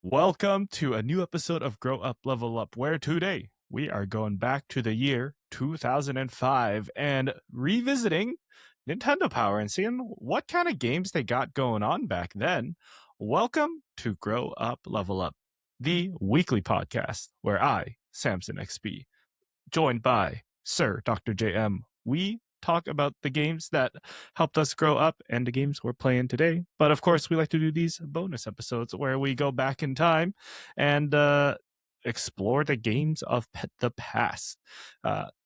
Welcome to a new episode of Grow Up, Level Up, where today we are going back to the year 2005 and revisiting Nintendo Power and seeing what kind of games they got going on back then. Welcome to Grow Up, Level Up, the weekly podcast where I, SamsonXP, joined by SirDrJM, we talk about the games that helped us grow up and the games we're playing today. But of course, we like to do these bonus episodes where we go back in time and explore the games of the past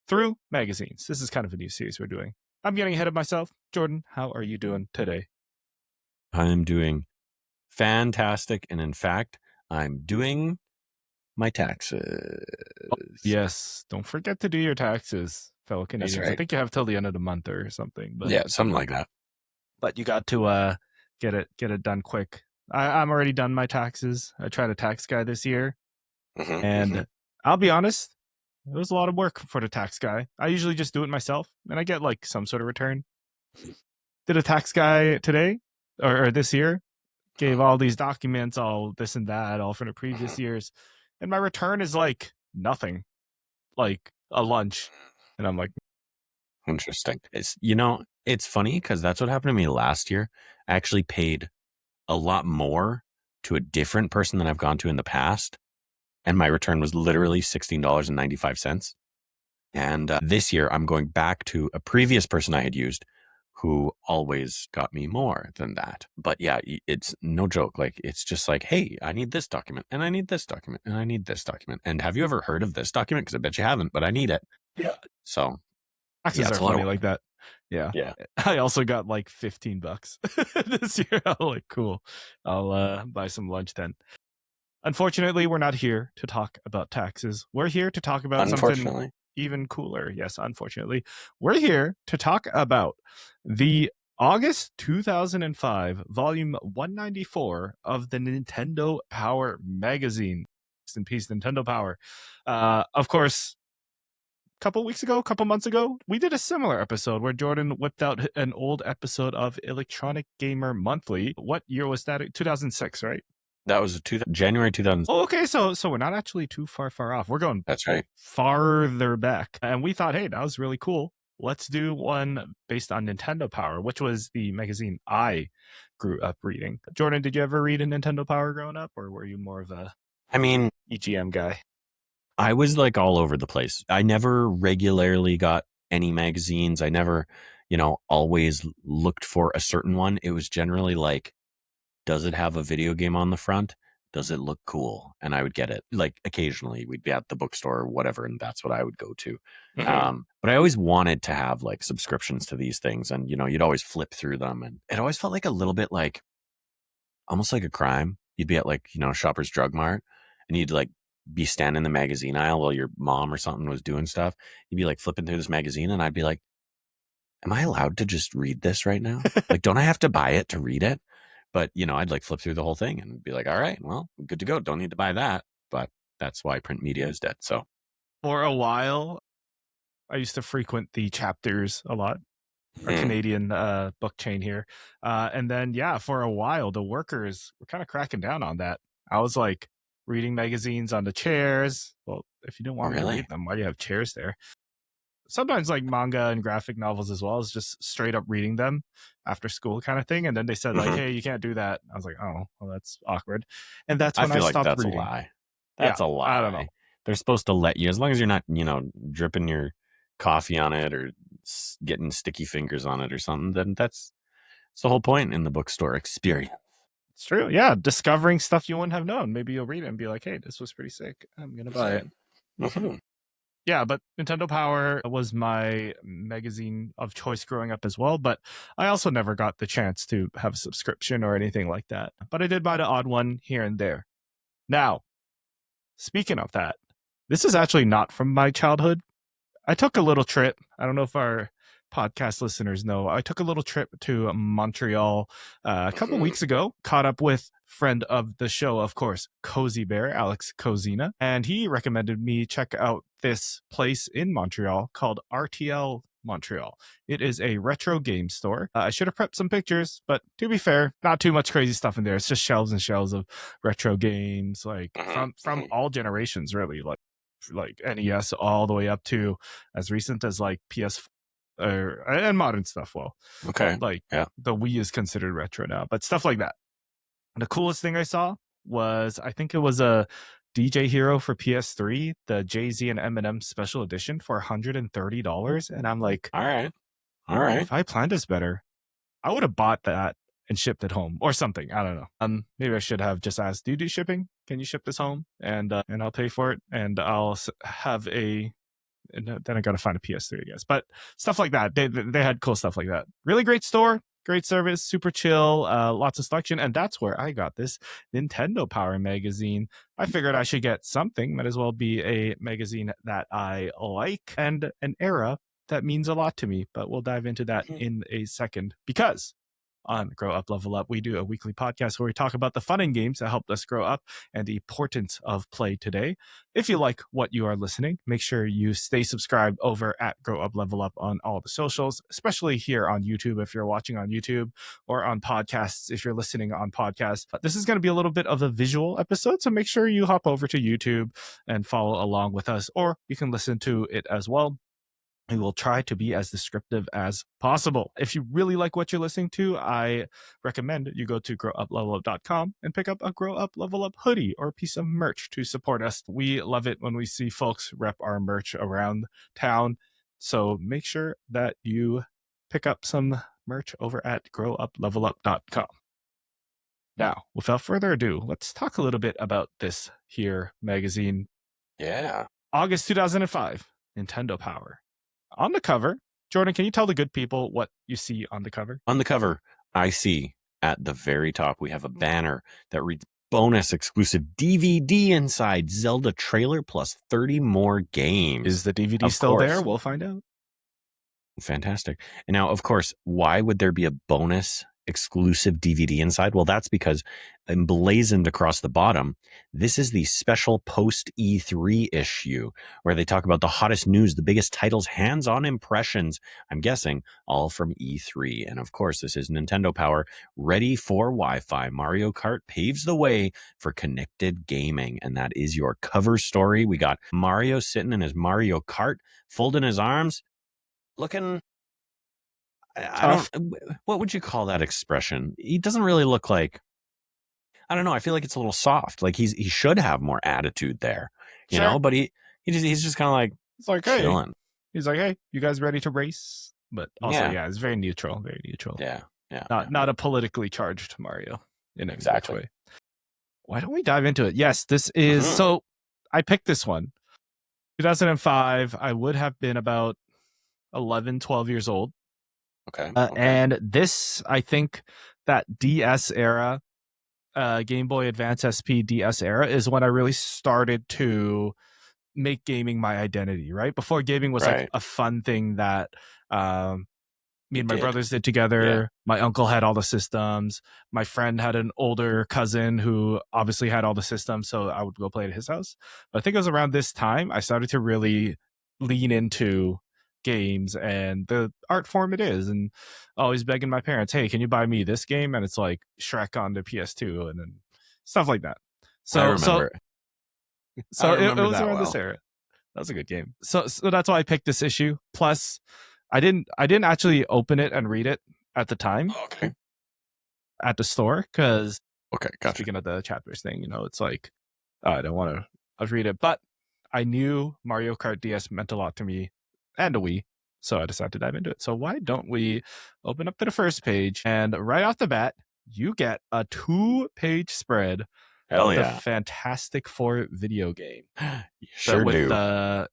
through magazines. This is kind of a new series we're doing. I'm getting ahead of myself. Jordan, how are you doing today? I'm doing fantastic. And in fact, I'm doing my taxes. Yes. Don't forget to do your taxes, fellow Canadians. That's right. I think you have till the end of the month or something. But yeah, something like that. But you got to get it done quick. I'm already done my taxes. I tried a tax guy this year. And I'll be honest, it was a lot of work for the tax guy. I usually just do it myself, and I get like some sort of return. Did a tax guy today or this year, gave all these documents, all this and that, all from the previous years, and my return is like nothing, like a lunch, and I'm like, Interesting. It's funny because that's what happened to me last year. I actually paid a lot more to a different person than I've gone to in the past, and my return was literally $16.95. And this year, I'm going back to a previous person I had used who always got me more than that. But yeah, it's no joke. Like, it's just like, hey, I need this document and I need this document and I need this document. And have you ever heard of this document? Because I bet you haven't, but I need it. yeah. So Taxes are funny like that. Yeah. I also got like $15 this year. I'm like, cool. I'll buy some lunch then. Unfortunately, we're not here to talk about taxes. We're here to talk about something even cooler. Yes, unfortunately. We're here to talk about the August 2005 volume 194 of the Nintendo Power magazine. Rest in peace, Nintendo Power. Of course, couple months ago, we did a similar episode where Jordan whipped out an old episode of Electronic Gamer Monthly. What year was that? 2006, right? That was January 2000. Oh, okay, so we're not actually too far off. We're going That's right. farther back. And we thought, hey, that was really cool. Let's do one based on Nintendo Power, which was the magazine I grew up reading. Jordan, did you ever read a Nintendo Power growing up, or were you more of a EGM guy? I was like all over the place. I never regularly got any magazines. I never, always looked for a certain one. It was generally like, does it have a video game on the front? Does it look cool? And I would get it. Like occasionally we'd be at the bookstore or whatever, and that's what I would go to. But I always wanted to have like subscriptions to these things, and you'd always flip through them, and it always felt like a little bit like almost like a crime. You'd be at like Shoppers Drug Mart, and you'd like be standing in the magazine aisle while your mom or something was doing stuff. You'd be like flipping through this magazine, and I'd be like, am I allowed to just read this right now? Like, don't I have to buy it to read it? But, I'd like flip through the whole thing and be like, all right, well, good to go. Don't need to buy that. But that's why print media is dead. So for a while, I used to frequent the Chapters a lot, our Canadian book chain here. And then, for a while, the workers were kind of cracking down on that. I was like reading magazines on the chairs. Well, if you didn't want me to read them, why do you have chairs there? Sometimes like manga and graphic novels as well, is just straight up reading them after school kind of thing. And then they said like, hey, you can't do that. I was like, oh, well, that's awkward. And that's when I stopped that's reading. A lie. That's a lie. I don't know. They're supposed to let you, as long as you're not, dripping your coffee on it or getting sticky fingers on it or something, then that's the whole point in the bookstore experience. It's true. Yeah. Discovering stuff you wouldn't have known. Maybe you'll read it and be like, hey, this was pretty sick. I'm going to buy it. Yeah, but Nintendo Power was my magazine of choice growing up as well, but I also never got the chance to have a subscription or anything like that. But I did buy the odd one here and there. Now, speaking of that, this is actually not from my childhood. I took a little trip. I don't know if our podcast listeners know. I took a little trip to Montreal a couple weeks ago, caught up with friend of the show, of course, Cozy Bear, Alex Kozina, and he recommended me check out this place in Montreal called RTL Montreal. It is a retro game store. I should have prepped some pictures, but to be fair, not too much crazy stuff in there. It's just shelves and shelves of retro games, like from all generations, really, like NES all the way up to as recent as like PS and modern stuff. Well, Okay. like Yeah. the Wii is considered retro now, but stuff like that. The coolest thing I saw was, I think it was a DJ Hero for PS3, the Jay-Z and Eminem special edition for $130. And I'm like, All right. if I planned this better, I would have bought that and shipped it home or something. I don't know. Maybe I should have just asked, do you do shipping? Can you ship this home? And I'll pay for it, and I'll have a. And then I got to find a PS3, I guess. But stuff like that. They had cool stuff like that. Really great store. Great service, super chill, lots of selection. And that's where I got this Nintendo Power magazine. I figured I should get something. Might as well be a magazine that I like and an era that means a lot to me. But we'll dive into that in a second, because on Grow Up, Level Up, we do a weekly podcast where we talk about the fun and games that helped us grow up and the importance of play today. If you like what you are listening, make sure you stay subscribed over at Grow Up, Level Up on all the socials, especially here on YouTube if you're watching on YouTube, or on podcasts if you're listening on podcasts. This is going to be a little bit of a visual episode, so make sure you hop over to YouTube and follow along with us, or you can listen to it as well. We will try to be as descriptive as possible. If you really like what you're listening to, I recommend you go to growuplevelup.com and pick up a Grow Up Level Up hoodie or a piece of merch to support us. We love it when we see folks rep our merch around town. So make sure that you pick up some merch over at growuplevelup.com. Now, without further ado, let's talk a little bit about this here magazine. Yeah. August 2005, Nintendo Power. On the cover, Jordan, can you tell the good people what you see on the cover? On the cover, I see at the very top, we have a banner that reads bonus exclusive DVD inside, Zelda trailer plus 30 more games. Is the DVD still there? We'll find out. Fantastic. And now, of course, why would there be a bonus exclusive DVD inside? Well, that's because emblazoned across the bottom, this is the special post E3 issue where they talk about the hottest news, the biggest titles, hands-on impressions, I'm guessing all from E3. And of course, this is Nintendo Power, ready for Wi-Fi. Mario Kart paves the way for connected gaming. And that is your cover story. We got Mario sitting in his Mario Kart, folding his arms, looking, I don't, what would you call that expression? He doesn't really look like, I don't know. I feel like it's a little soft. Like he should have more attitude there, you know, but he's just kind of like, it's like, chilling. Hey, he's like, hey, you guys ready to race? But also, yeah, it's very neutral, Yeah. Not a politically charged Mario in any Exactly. way. Why don't we dive into it? Yes, this is, so I picked this one. 2005, I would have been about 11, 12 years old. Okay. And this, I think that DS era, Game Boy Advance SP DS era, is when I really started to make gaming my identity, right? Before, gaming was like a fun thing that me and my brothers did together. Yeah. My uncle had all the systems. My friend had an older cousin who obviously had all the systems, so I would go play at his house. But I think it was around this time I started to really lean into games and the art form it is, and always begging my parents, hey, can you buy me this game? And it's like Shrek on the PS2 and then stuff like that. So I remember. It was around this era. That was a good game. So that's why I picked this issue. Plus, I didn't actually open it and read it at the time. Okay. At the store, because gotcha. Speaking of the chapters thing, it's like I don't want to read it, but I knew Mario Kart DS meant a lot to me and a Wii, so I decided to dive into it. So why don't we open up to the first page, and right off the bat, you get a 2-page spread of the Fantastic Four video game. You sure with do. The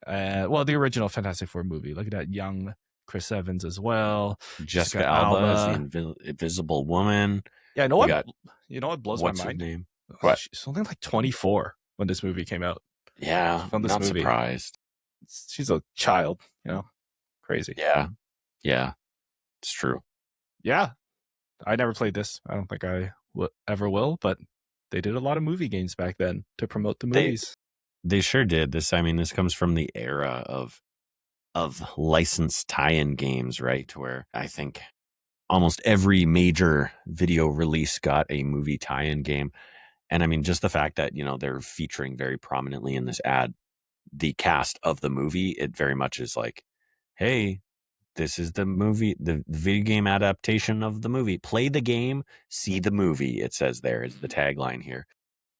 original Fantastic Four movie. Look at that young Chris Evans as well. Jessica Alba as the Invisible Woman. Yeah, you know what blows my mind? What's her name? What? She's only like 24 when this movie came out. Yeah, I'm not surprised. She's a child, crazy. Yeah, it's true. Yeah, I never played this. I don't think I ever will, but they did a lot of movie games back then to promote the movies. They sure did. This comes from the era of of licensed tie-in games, right? Where I think almost every major video release got a movie tie-in game. And I mean, just the fact that, they're featuring very prominently in this ad, the cast of the movie, it very much is like, hey, this is the movie, the video game adaptation of the movie. Play the game, see the movie. It says there is the tagline here.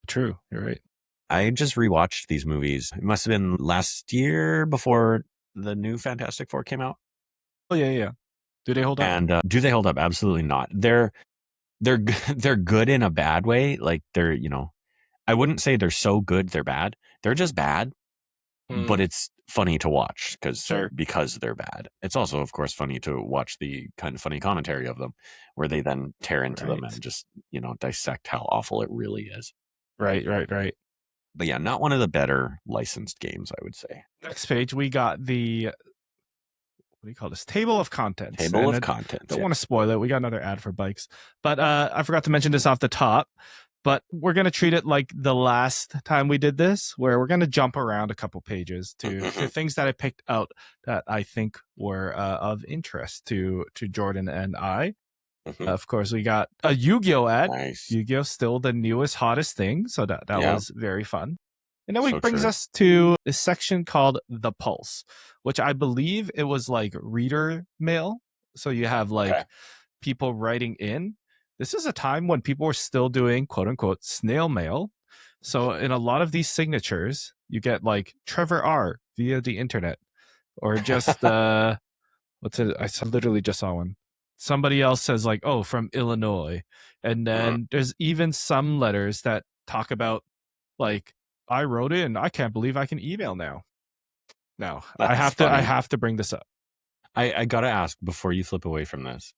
True. You're right. I just rewatched these movies. It must have been last year before the new Fantastic Four came out. Oh, yeah, yeah. Do they hold up? And do they hold up? Absolutely not. They're they're good in a bad way. Like they're, I wouldn't say they're so good they're bad. They're just bad, but it's funny to watch because they're bad. It's also, of course, funny to watch the kind of funny commentary of them, where they then tear into them and just dissect how awful it really is. Right. But yeah, not one of the better licensed games, I would say. Next page, we got the, what do you call this? Table of contents. Table of contents. Don't want to spoil it. We got another ad for bikes. But I forgot to mention this off the top. But we're going to treat it like the last time we did this, where we're going to jump around a couple pages to things that I picked out that I think were of interest to Jordan and I. Of course, we got a Yu-Gi-Oh ad. Nice. Yu-Gi-Oh still the newest, hottest thing. So that was very fun. And then it brings us to this section called The Pulse, which I believe it was like reader mail. So you have like people writing in. This is a time when people were still doing quote unquote snail mail. So in a lot of these signatures, you get like Trevor R via the internet, or just what's it? I literally just saw one. Somebody else says like, oh, from Illinois. And then there's even some letters that talk about like, I wrote in, I can't believe I can email now. Now, I have to bring this up. I got to ask before you flip away from this.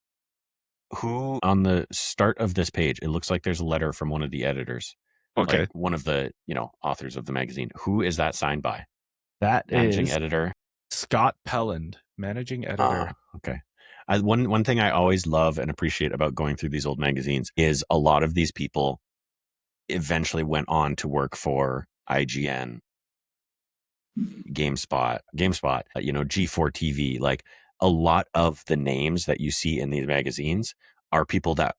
Who on the start of this page, it looks like there's a letter from one of the editors. Okay. Like one of the, authors of the magazine. Who is that signed by? That managing is editor. Scott Pelland, managing editor. Okay. One thing I always love and appreciate about going through these old magazines is a lot of these people eventually went on to work for IGN, GameSpot, G4 TV. Like a lot of the names that you see in these magazines are people that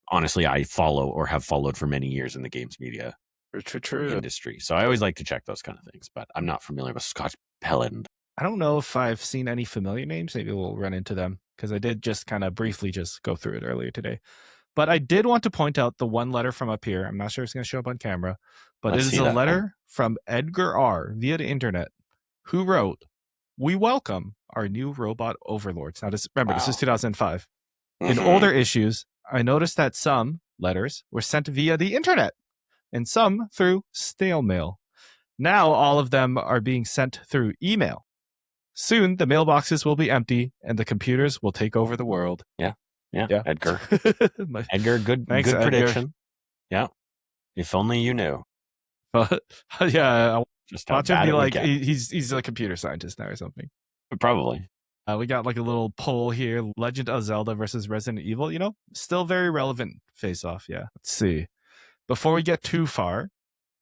honestly I follow or have followed for many years in the games media industry. So I always like to check those kind of things, but I'm not familiar with Scott Pelland. I don't know if I've seen any familiar names. Maybe we'll run into them because I did just kind of briefly just go through it earlier today. But I did want to point out the one letter from up here. I'm not sure it's going to show up on camera, but it is a letter from Edgar R. via the internet, who wrote, "We welcome our new robot overlords." Now, this is 2005. In older issues, I noticed that some letters were sent via the internet and some through snail mail. Now, all of them are being sent through email. Soon, the mailboxes will be empty and the computers will take over the world. Yeah. Edgar. Edgar, good Thanks, prediction. Yeah. If only you knew. Yeah. Just watch him be like, he's a computer scientist now or something. Probably. We got like a little poll here. Legend of Zelda versus Resident Evil. Still very relevant face-off. Yeah. Let's see. Before we get too far,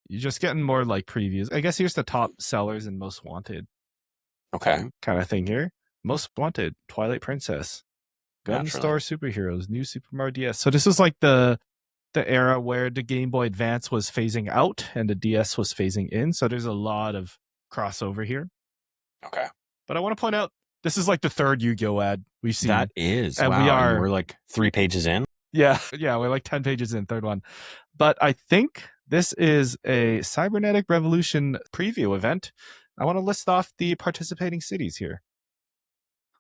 you're just getting more like previews. I guess here's the top sellers and most wanted. Okay. Kind of thing here. Most wanted, Twilight Princess. Gun Store Superheroes, New Super Mario DS. So this is like the era where the Game Boy Advance was phasing out and the DS was phasing in. So there's a lot of crossover here. Okay. But I want to point out, this is like the third Yu-Gi-Oh ad we've seen. That is. And we're like 3 pages in. Yeah, we're like 10 pages in, third one. But I think this is a Cybernetic Revolution preview event. I want to list off the participating cities here.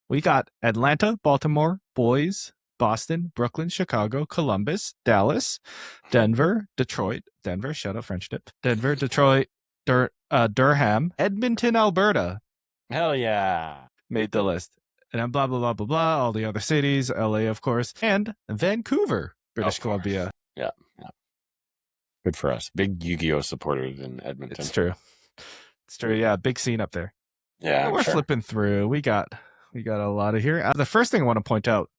We got Atlanta, Baltimore, Boise, Boston, Brooklyn, Chicago, Columbus, Dallas, Denver, Detroit, shout out French dip, Denver, Detroit, Durham, Edmonton, Alberta. Hell yeah. Made the list. And then blah, blah, blah, blah, blah, all the other cities, LA, of course, and Vancouver, British Columbia. Yeah. Good for us. Big Yu-Gi-Oh supporters in Edmonton. It's true. Yeah, big scene up there. Yeah, we're flipping through. We got a lot of here. The first thing I want to point out,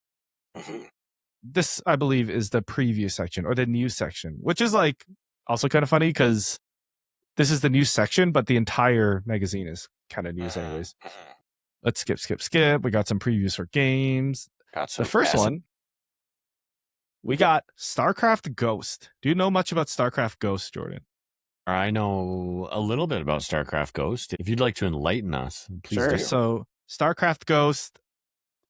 this, I believe, is the preview section or the news section, which is like also kind of funny because this is the news section, but the entire magazine is kind of news anyways. Let's skip. We got some previews for games. Got some The first one, we got StarCraft Ghost. Do you know much about StarCraft Ghost, Jordan? I know a little bit about StarCraft Ghost. If you'd like to enlighten us, please do. So StarCraft Ghost,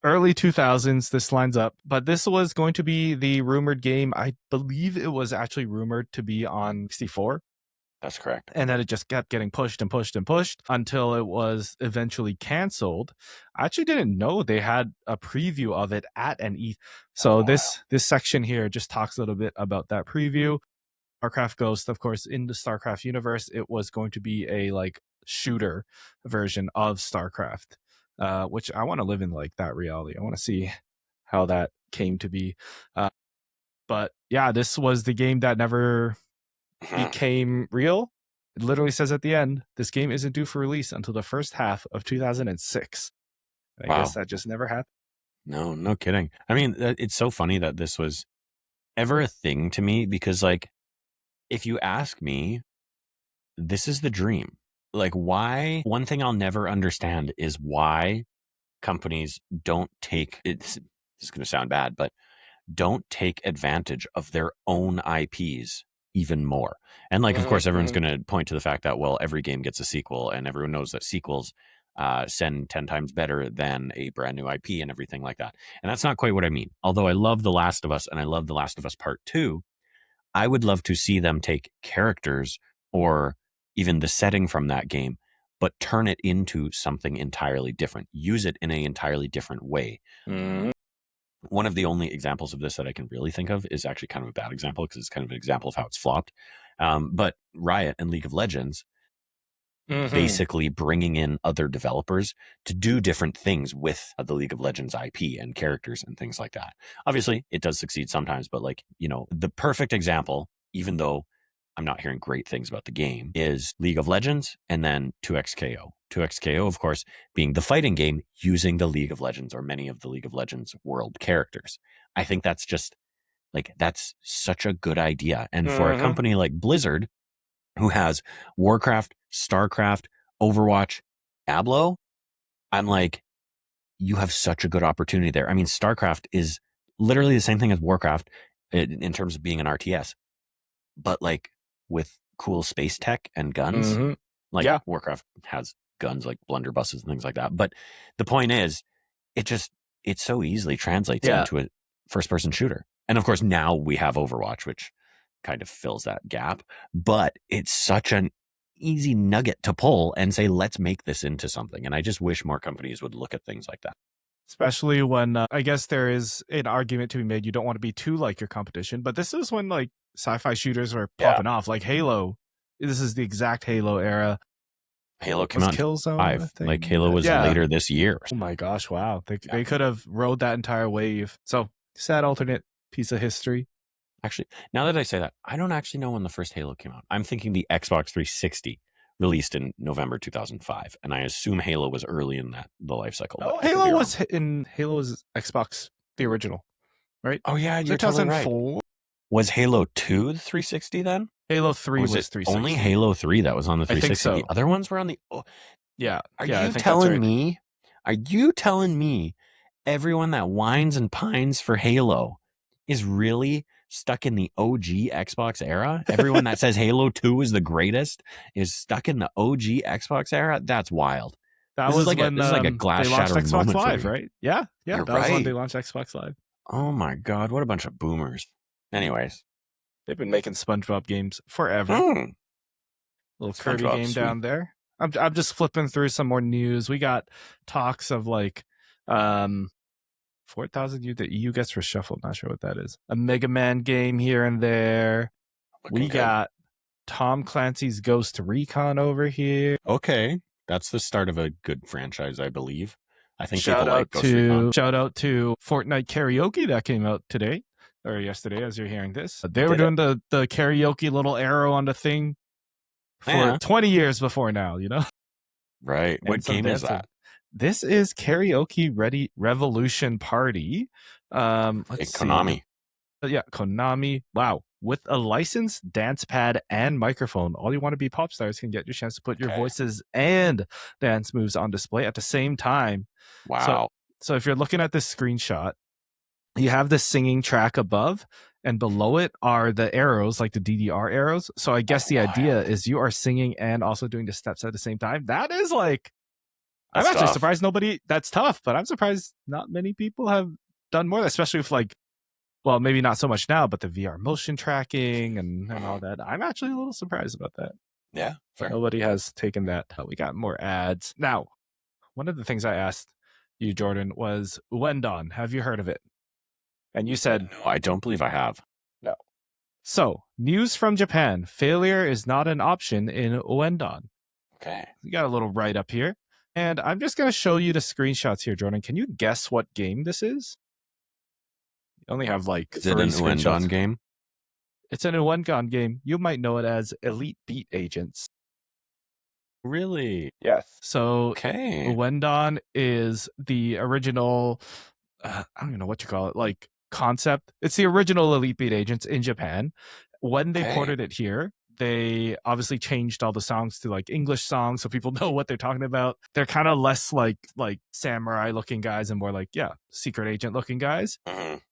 early 2000s, this lines up. But this was going to be the rumored game. I believe it was actually rumored to be on 64. That's correct. And then it just kept getting pushed until it was eventually canceled. I actually didn't know they had a preview of it at an E. So this section here just talks a little bit about that preview. StarCraft Ghost, of course, in the StarCraft universe, it was going to be a like shooter version of StarCraft, which I want to live in like that reality. I want to see how that came to be. But yeah, this was the game that never became real. It literally says at the end, this game isn't due for release until the first half of 2006. I guess that just never happened. No kidding. I mean, it's so funny that this was ever a thing to me because, like, if you ask me, this is the dream. Like, why? One thing I'll never understand is why companies don't take it. This is going to sound bad, but don't take advantage of their own IPs even more. And like, of course, everyone's going to point to the fact that, well, every game gets a sequel and everyone knows that sequels send 10 times better than a brand new IP and everything like that. And that's not quite what I mean. Although I love The Last of Us and I love The Last of Us Part 2, I would love to see them take characters or even the setting from that game, but turn it into something entirely different. Use it in an entirely different way. One of the only examples of this that I can really think of is actually kind of a bad example because it's kind of an example of how it's flopped. But Riot and League of Legends basically bringing in other developers to do different things with the League of Legends IP and characters and things like that. Obviously, it does succeed sometimes, but like, you know, the perfect example, even though I'm not hearing great things about the game, is League of Legends and then 2XKO. 2XKO, of course, being the fighting game using the League of Legends or many of the League of Legends world characters. I think that's just like, that's such a good idea. And for a company like Blizzard, who has Warcraft, StarCraft, Overwatch, Diablo, I'm like, you have such a good opportunity there. I mean, StarCraft is literally the same thing as Warcraft in terms of being an RTS, but like with cool space tech and guns. Like Warcraft has guns like blunderbusses and things like that. But the point is, it so easily translates into a first-person shooter. And of course, now we have Overwatch, which kind of fills that gap. But it's such an easy nugget to pull and say, let's make this into something. And I just wish more companies would look at things like that. Especially when I guess there is an argument to be made. You don't want to be too like your competition. But this is when like sci-fi shooters were popping off, like Halo. This is the exact Halo era. Halo came out Killzone, 5. Like Halo was later this year. Oh my gosh, wow. They could have rode that entire wave. So sad alternate piece of history. Actually, now that I say that, I don't actually know when the first Halo came out. I'm thinking the Xbox 360 released in November 2005, and I assume Halo was early in the life cycle. Oh, Halo was Xbox, the original, right? Oh yeah, you're totally right. Was Halo 2 the 360 then? Halo 3 was 360. Only Halo 3 that was on the 360. I think so. The other ones were on the... Are you telling me? Are you telling me everyone that whines and pines for Halo is really stuck in the OG Xbox era? Everyone that says Halo 2 is the greatest is stuck in the OG Xbox era? That's wild. This is like a glass shattering moment Live, for me. right? Yeah. That was when they launched Xbox Live. Oh my god, what a bunch of boomers. Anyways, they've been making SpongeBob games forever. Little Kirby game down there. I'm just flipping through some more news. We got talks of like 4,000 U. The EU gets reshuffled. Not sure what that is. A Mega Man game here and there. We got Tom Clancy's Ghost Recon over here. Okay, that's the start of a good franchise, I believe. I think shout out to Fortnite Karaoke that came out today or yesterday, as you're hearing this. They were doing the karaoke little arrow on the thing for 20 years before now, you know? Right. What game is that? This is Karaoke Ready Revolution Party. Let's see. Konami. Yeah, Konami. Wow. with a licensed dance pad and microphone. All you want to be pop stars can get your chance to put your voices and dance moves on display at the same time. Wow. So if you're looking at this screenshot, you have the singing track above, and below it are the arrows, like the DDR arrows. So I guess the idea is you are singing and also doing the steps at the same time. That is like, I'm actually surprised nobody, that's tough, but I'm surprised not many people have done more, especially if like, well, maybe not so much now, but the VR motion tracking and all that. I'm actually a little surprised about that. Yeah, fair. Nobody has taken that. We got more ads. Now, one of the things I asked you, Jordan, was Uendon. Have you heard of it? And you said, no, I don't believe I have. No. So, news from Japan. Failure is not an option in Uendon. Okay. We got a little write up here. And I'm just going to show you the screenshots here, Jordan. Can you guess what game this is? You only have like Is it an Uendon game? It's an Uendon game. You might know it as Elite Beat Agents. Really? Yes. So, Uendon is the original, I don't even know what you call it, like concept. It's the original Elite Beat Agents in Japan. When they ported it here, they obviously changed all the songs to like English songs so people know what they're talking about. They're kind of less like samurai looking guys and more like, secret agent looking guys.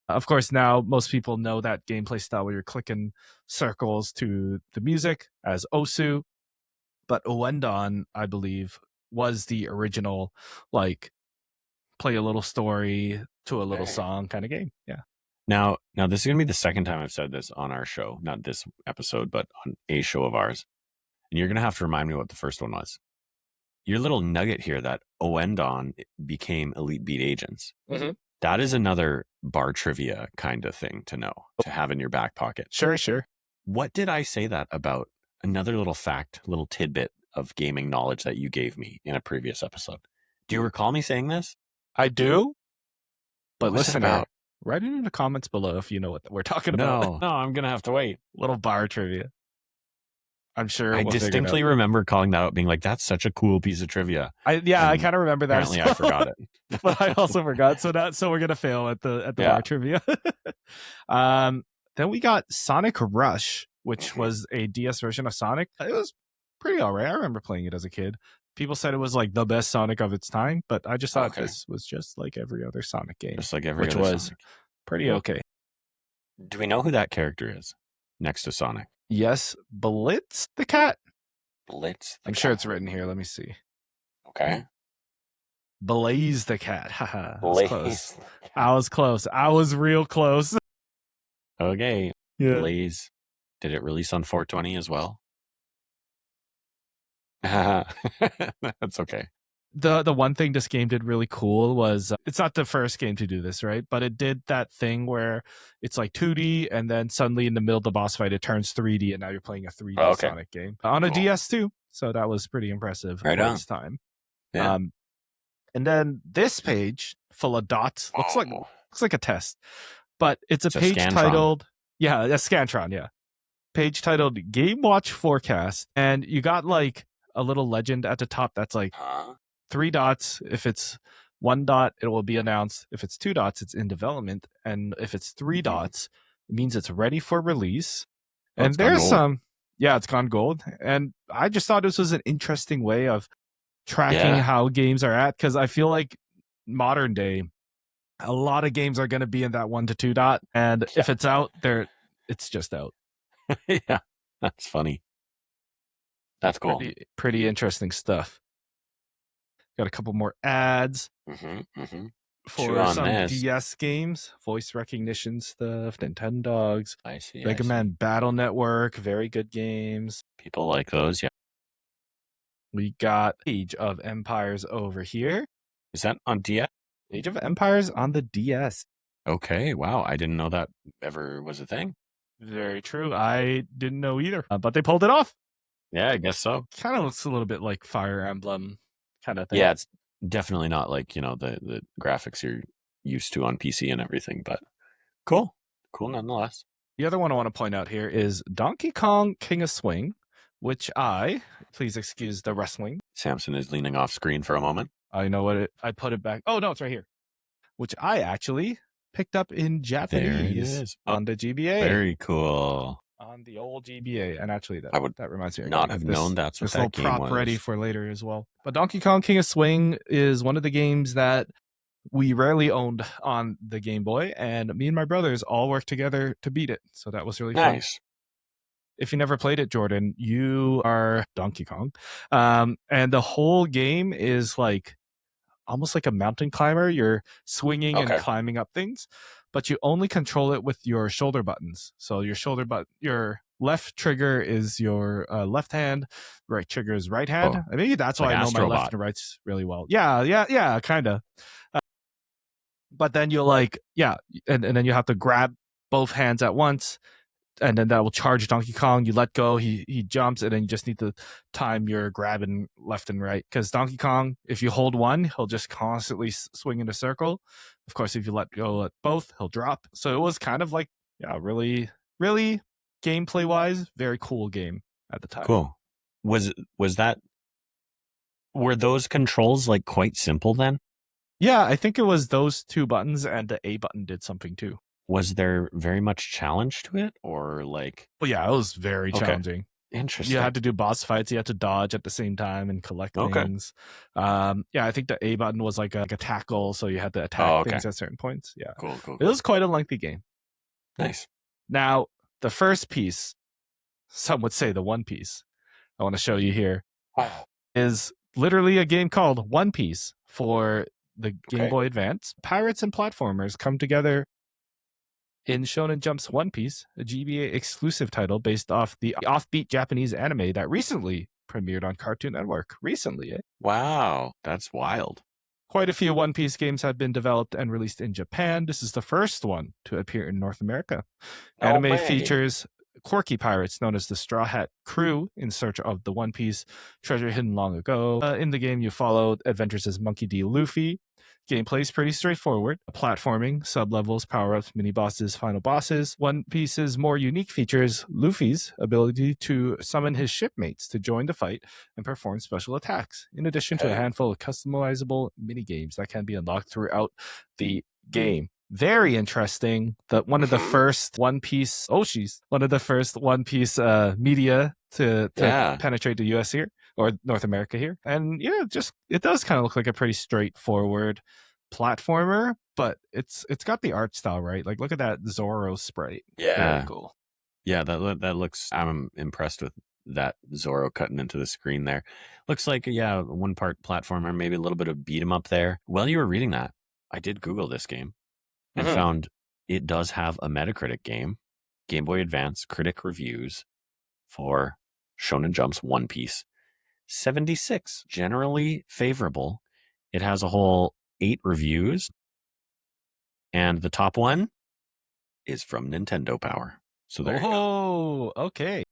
Of course, now most people know that gameplay style where you're clicking circles to the music as Osu. But Uendon, I believe, was the original, like, play a little story to a little song kind of game. Yeah. Now this is going to be the second time I've said this on our show, not this episode, but on a show of ours. And you're going to have to remind me what the first one was. Your little nugget here that Uendon became Elite Beat Agents. Mm-hmm. That is another bar trivia kind of thing to know, to have in your back pocket. Sure. What did I say that about? Another little fact, little tidbit of gaming knowledge that you gave me in a previous episode. Do you recall me saying this? I do. But listen, about? Write it in the comments below if you know what we're talking about. No, I'm going to have to wait. Little bar trivia. I'm sure I distinctly remember calling that out, being like, that's such a cool piece of trivia. I kind of remember that. Apparently I forgot it. But I also forgot. So we're going to fail at the bar trivia. Then we got Sonic Rush, which was a DS version of Sonic. It was pretty all right. I remember playing it as a kid. People said it was like the best Sonic of its time, but I just thought this was just like every other Sonic game. Just like every which other was Sonic. Pretty okay. Do we know who that character is next to Sonic? Yes, Blitz the cat. Blitz the I'm cat. sure it's written here. Let me see. Okay. Blaze the cat. Haha. Blaze. I was close. I was real close. Okay. Yeah. Blaze. Did it release on 420 as well? That's okay. The one thing this game did really cool was it's not the first game to do this, right? But it did that thing where it's like 2D and then suddenly in the middle of the boss fight it turns 3D and now you're playing a 3D Sonic game on a DS too. So that was pretty impressive for its time. Yeah. And then this page full of dots looks like a test, but it's a page titled a Scantron, page titled Game Watch Forecast, and you got like a little legend at the top that's like 3 dots. If it's 1 dot, it will be announced. If it's 2 dots, it's in development, and if it's 3 dots, it means it's ready for release. And there's it's gone gold. And I just thought this was an interesting way of tracking how games are at, because I feel like modern day, a lot of games are going to be in that 1 to 2 dot, and if it's out there, it's just out. Yeah, that's funny. That's cool. Pretty interesting stuff. Got a couple more ads for some DS games, voice recognition stuff, Nintendogs, Mega Man Battle Network, very good games. People like those, yeah. We got Age of Empires over here. Is that on DS? Age of Empires on the DS. Okay, wow. I didn't know that ever was a thing. Very true. I didn't know either, but they pulled it off. Yeah, I guess so. Kind of looks a little bit like Fire Emblem kind of thing. Yeah, it's definitely not like, the graphics you're used to on PC and everything, but cool. Cool nonetheless. The other one I want to point out here is Donkey Kong King of Swing, which please excuse the wrestling. Samson is leaning off screen for a moment. I know I put it back. Oh, no, it's right here. Which I actually picked up in Japanese is. on the GBA. Very cool. On the old GBA. And actually, I would that reminds me. I not gotta have get known that's what this that little game prop was. ready for later as well. But Donkey Kong King of Swing is one of the games that we rarely owned on the Game Boy, and me and my brothers all worked together to beat it. So that was really fun. Nice. If you never played it, Jordan, you are Donkey Kong. And the whole game is like almost like a mountain climber. You're swinging and climbing up things, but you only control it with your shoulder buttons. So your left trigger is your left hand, right trigger is right hand. Maybe that's why I know my left and rights really well. Yeah, kind of. But then you'll and then you have to grab both hands at once, and then that will charge Donkey Kong. You let go, he jumps, and then you just need to time your grabbing left and right. Because Donkey Kong, if you hold one, he'll just constantly swing in a circle. Of course, if you let go at both, he'll drop. So it was kind of like, really, really gameplay-wise, very cool game at the time. Cool. Was that... Were those controls like quite simple then? Yeah, I think it was those two buttons, and the A button did something too. Was there very much challenge to it, or like... Well, yeah, it was very challenging. Interesting. You had to do boss fights. You had to dodge at the same time and collect things. I think the A button was like a tackle, so you had to attack things at certain points. Yeah, cool. It was quite a lengthy game. Nice. Now, the first piece, some would say the One Piece, I want to show you here, is literally a game called One Piece for the Game Boy Advance. Pirates and platformers come together in Shonen Jump's One Piece, a GBA exclusive title based off the offbeat Japanese anime that recently premiered on Cartoon Network. Recently, Wow, that's wild. Quite a few One Piece games have been developed and released in Japan. This is the first one to appear in North America. Anime features quirky pirates known as the Straw Hat Crew in search of the One Piece treasure hidden long ago. In the game, you follow adventures as Monkey D. Luffy. Gameplay is pretty straightforward. Platforming, sub-levels, power-ups, mini-bosses, final bosses. One Piece's more unique features Luffy's ability to summon his shipmates to join the fight and perform special attacks, in addition to a handful of customizable mini-games that can be unlocked throughout the game. Very interesting. One of the first One Piece media to penetrate the US here, or North America here. And it does kind of look like a pretty straightforward platformer, but it's got the art style right. Like, look at that Zoro sprite. Very cool. Yeah, that looks... I'm impressed with that Zoro cutting into the screen there. Looks like, one part platformer, maybe a little bit of beat 'em up there. While you were reading that, I did Google this game and found it does have a Metacritic Game Boy Advance critic reviews for Shonen Jump's One Piece. 76, generally favorable. It has a whole 8 reviews, and the top one is from Nintendo Power. So there you go. Okay.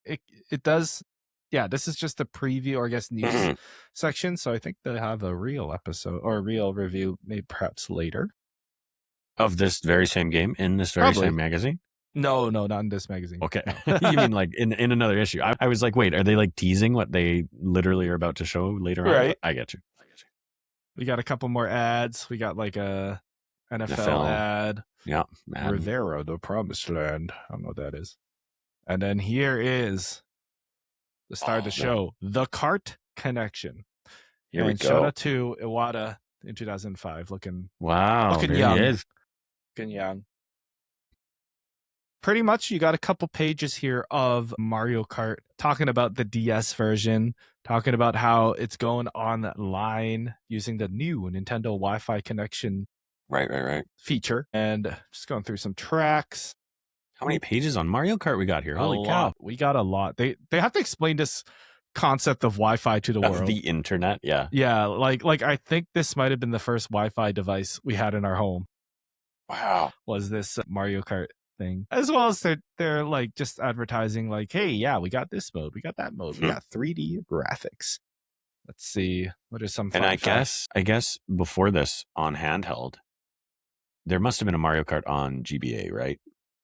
It does. Yeah, this is just a preview, or I guess news section. So I think they'll have a real episode or a real review, maybe perhaps later, of this very same game in this very same magazine. No, not in this magazine. Okay. You mean like in another issue? I was like, wait, are they like teasing what they literally are about to show later on? Right. I get you. We got a couple more ads. We got like a NFL ad. Yeah. Rivera, the Promised Land. I don't know what that is. And then here is the star of the show, The Cart Connection. Here we go. Shout out to Iwata in 2005. Looking there young. He is. Looking young. Pretty much, you got a couple pages here of Mario Kart talking about the DS version, talking about how it's going online using the new Nintendo Wi-Fi connection right feature, and just going through some tracks. How many pages on Mario Kart we got here? Holy cow. We got a lot. They have to explain this concept of Wi-Fi to the world. The internet, yeah. Yeah, like I think this might have been the first Wi-Fi device we had in our home. Wow. Was this Mario Kart thing, as well as they're like just advertising like, hey, yeah, we got this mode, we got that mode, we got 3D graphics. Let's see, what are some fun facts? I guess before this on handheld, there must have been a Mario Kart on GBA, right?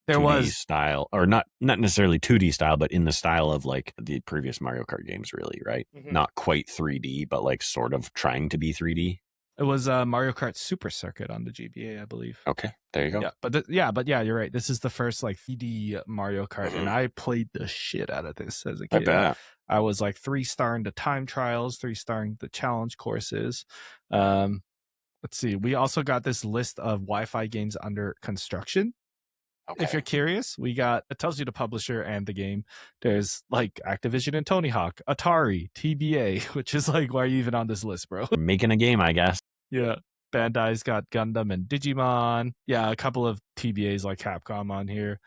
There 2D was style, or not necessarily 2D style, but in the style of like the previous Mario Kart games, really, right? Not quite 3D, but like sort of trying to be 3D. It was Mario Kart Super Circuit on the GBA, I believe. Okay, there you go. Yeah, but yeah, you're right. This is the first like 3D Mario Kart, and I played the shit out of this as a I kid. bet. I was like 3-starring the time trials, 3-starring the challenge courses. Let's see. We also got this list of Wi-Fi games under construction. If you're Okay. curious, it tells you the publisher and the game. There's like Activision and Tony Hawk, Atari, TBA, which is like, why are you even on this list, bro? Making a game, I guess. Yeah. Bandai's got Gundam and Digimon. Yeah, a couple of TBAs like Capcom on here.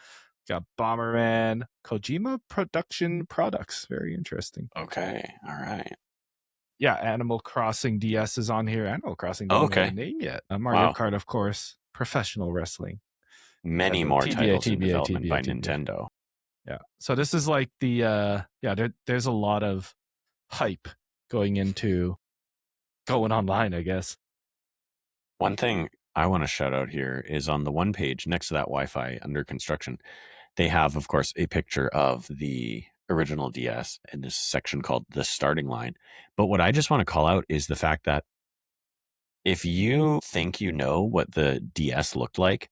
Got Bomberman, Kojima Production Products. Very interesting. Okay, all right. Yeah, Animal Crossing DS is on here. Animal Crossing didn't even have Okay. a name yet. Mario Wow. Kart, of course. Professional wrestling. Many Nintendo. more TBA, titles in TBA, development TBA, by TBA. Nintendo. Yeah. So this is like the there's a lot of hype going online, I guess. One thing I want to shout out here is on the one page next to that Wi-Fi under construction, they have, of course, a picture of the original DS in this section called the starting line. But what I just want to call out is the fact that if you think you know what the DS looked like,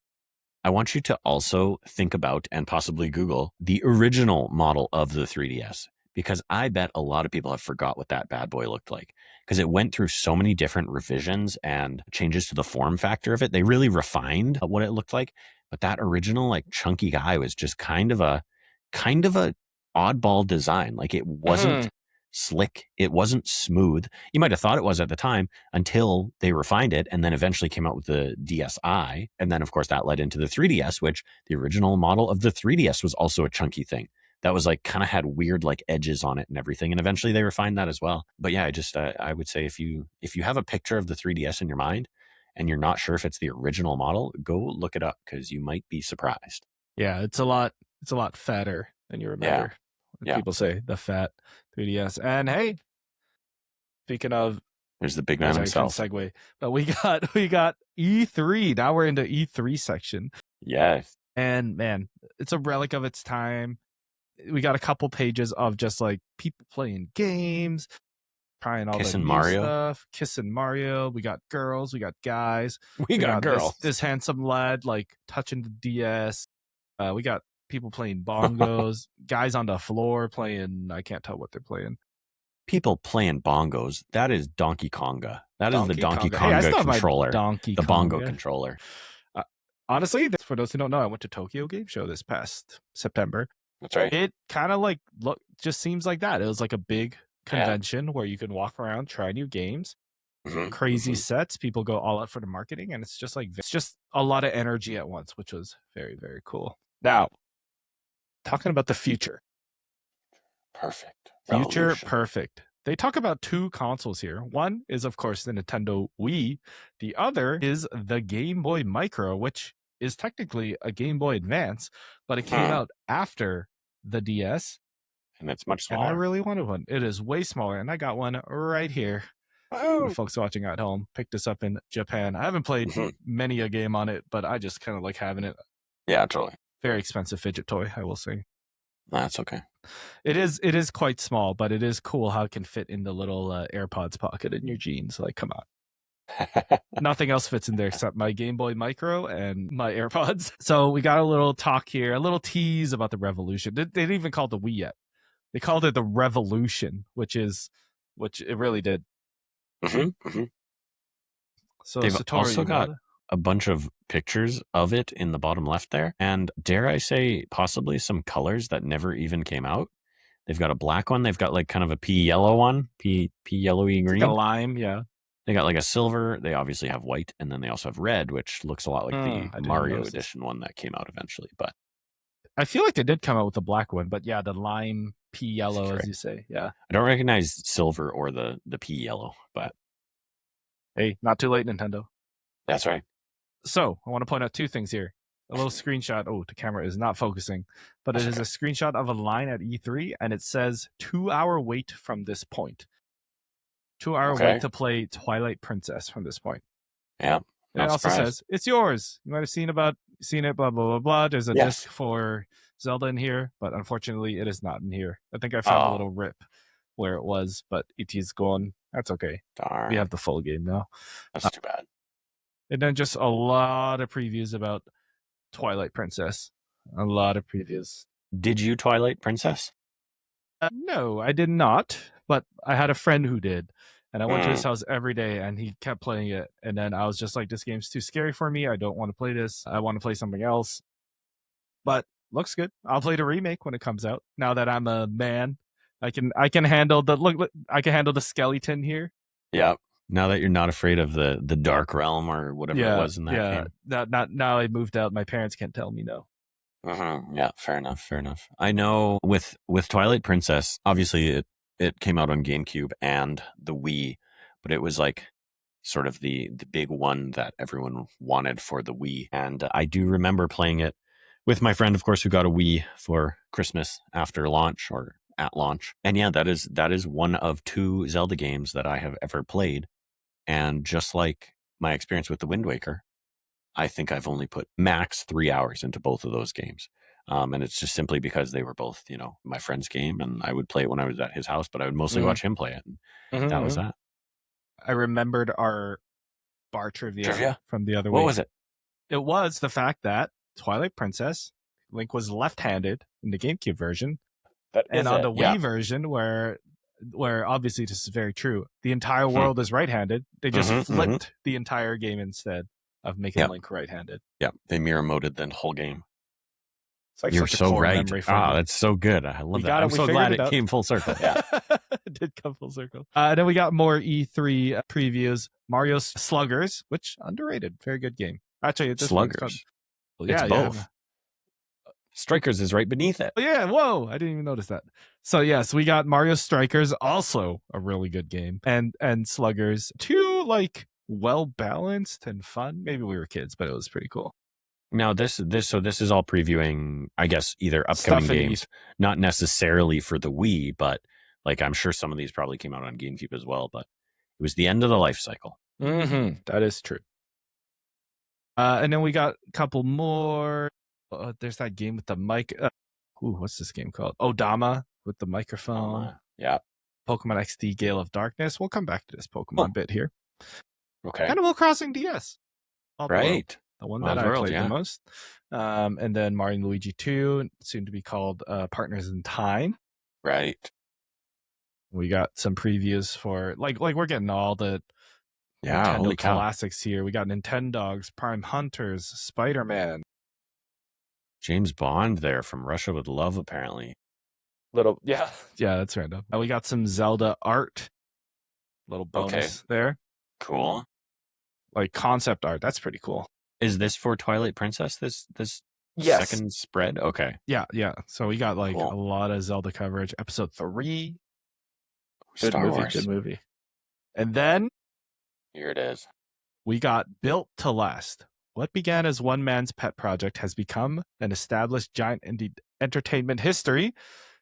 I want you to also think about and possibly Google the original model of the 3DS, because I bet a lot of people have forgot what that bad boy looked like, because it went through so many different revisions and changes to the form factor of it. They really refined what it looked like, but that original like chunky guy was just kind of a oddball design. Like it wasn't slick, it wasn't smooth. You might have thought it was at the time until they refined it and then eventually came out with the DSi. And then, of course, that led into the 3DS, which the original model of the 3DS was also a chunky thing that was like kind of had weird like edges on it and everything. And eventually they refined that as well. But yeah, I would say if you have a picture of the 3DS in your mind and you're not sure if it's the original model, go look it up because you might be surprised. Yeah, it's a lot fatter than you remember. Yeah. People say the fat 3DS. And hey, speaking of, there's the big man himself. Segue, but we got E3. Now we're in the E3 section. Yes. And man, it's a relic of its time. We got a couple pages of just like people playing games, trying all the new Mario stuff, kissing Mario. We got girls, we got guys, we got girls. This handsome lad like touching the DS. We got people playing bongos, guys on the floor playing. I can't tell what they're playing. People playing bongos. That is Donkey Konga. That is the Donkey Konga. Konga controller. The bongo controller. Honestly, for those who don't know, I went to Tokyo Game Show this past September. That's right. It kind of like just seems like that. It was like a big convention where you can walk around, try new games, crazy sets. People go all out for the marketing, and it's just a lot of energy at once, which was very, very cool. Now, talking about the future. Perfect. Future perfect. They talk about two consoles here. One is, of course, the Nintendo Wii. The other is the Game Boy Micro, which is technically a Game Boy Advance, but it came out after the DS. And it's much smaller. And I really wanted one. It is way smaller, and I got one right here. For folks watching at home, picked this up in Japan. I haven't played many a game on it, but I just kind of like having it. Yeah, totally. Very expensive fidget toy, I will say. That's okay. It is quite small, but it is cool how it can fit in the little AirPods pocket in your jeans. Like, come on. Nothing else fits in there except my Game Boy Micro and my AirPods. So we got a little talk here, a little tease about the Revolution. They didn't even call it the Wii yet. They called it the Revolution, which it really did. So they've Satori, also got a bunch of pictures of it in the bottom left there. And dare I say, possibly some colors that never even came out. They've got a black one. They've got like kind of a pea yellow one, pea yellowy green. Like a lime, yeah. They got like a silver. They obviously have white. And then they also have red, which looks a lot like the Mario edition one that came out eventually. But I feel like they did come out with the black one. But yeah, the lime pea yellow, as you say. Yeah. I don't recognize silver or the pea yellow, but hey, not too late, Nintendo. That's right. So I want to point out two things here. A little screenshot. Oh, the camera is not focusing, but it is a screenshot of a line at E3, and it says 2-hour wait from this point. 2-hour wait to play Twilight Princess from this point. Yeah. And it also says, it's yours. You might have seen it, blah, blah, blah, blah. There's a disc for Zelda in here, but unfortunately it is not in here. I think I found a little rip. where it was, but ET's gone. That's okay. Darn. We have the full game now. That's too bad. And then just a lot of previews about Twilight Princess. A lot of previews. Did you Twilight Princess? No, I did not, but I had a friend who did. And I went to his house every day and he kept playing it. And then I was just like, this game's too scary for me. I don't want to play this. I want to play something else. But looks good. I'll play the remake when it comes out. Now that I'm a man, I can handle the skeleton here. Yeah. Now that you're not afraid of the Dark Realm or whatever it was in that game. Now I moved out. My parents can't tell me no. Yeah, fair enough. I know with Twilight Princess, obviously it came out on GameCube and the Wii, but it was like sort of the big one that everyone wanted for the Wii. And I do remember playing it with my friend, of course, who got a Wii for Christmas after launch or at launch. And yeah, that is one of 2 Zelda games that I have ever played. And just like my experience with the Wind Waker, I think I've only put max 3 hours into both of those games. And it's just simply because they were both, my friend's game, and I would play it when I was at his house, but I would mostly watch him play it. And that was that. I remembered our bar trivia from the other week. What was it? It was the fact that Twilight Princess, Link was left-handed in the GameCube version. And on the Wii version, where obviously this is very true, the entire world is right-handed. They just flipped the entire game instead of making Link right-handed. Yeah, they mirror moded the whole game. It's like You're so right. That's so good. I love that. I'm so glad it came full circle. Yeah, it did come full circle. And then we got more E3 previews. Mario Sluggers, which underrated, very good game. Actually, it's Sluggers. Well, it's both. Strikers is right beneath it. Yeah, whoa, I didn't even notice that. So yes, we got Mario Strikers, also a really good game, and Sluggers, 2 like well balanced and fun. Maybe we were kids, but it was pretty cool. Now this is all previewing, I guess, either upcoming games, not necessarily for the Wii, but like I'm sure some of these probably came out on GameCube as well. But it was the end of the life cycle. That is true. And then we got a couple more. There's that game with the mic. What's this game called? Odama with the microphone. Yeah. Pokemon XD Gale of Darkness. We'll come back to this Pokemon bit here. Okay. Animal Crossing DS. Right. The one that I played the most. And then Mario and Luigi 2, soon to be called Partners in Time. Right. We got some previews for like we're getting all the Nintendo classics here. We got Nintendogs, Prime Hunters, Spider-Man. James Bond there from Russia with Love, apparently. Yeah, that's random. And we got some Zelda art. Little bonus there. Cool. Like concept art. That's pretty cool. Is this for Twilight Princess? This second spread? Okay. Yeah. So we got like a lot of Zelda coverage. Episode 3. Good movie. And then here it is. We got Built to Last. What began as one man's pet project has become an established giant in entertainment history.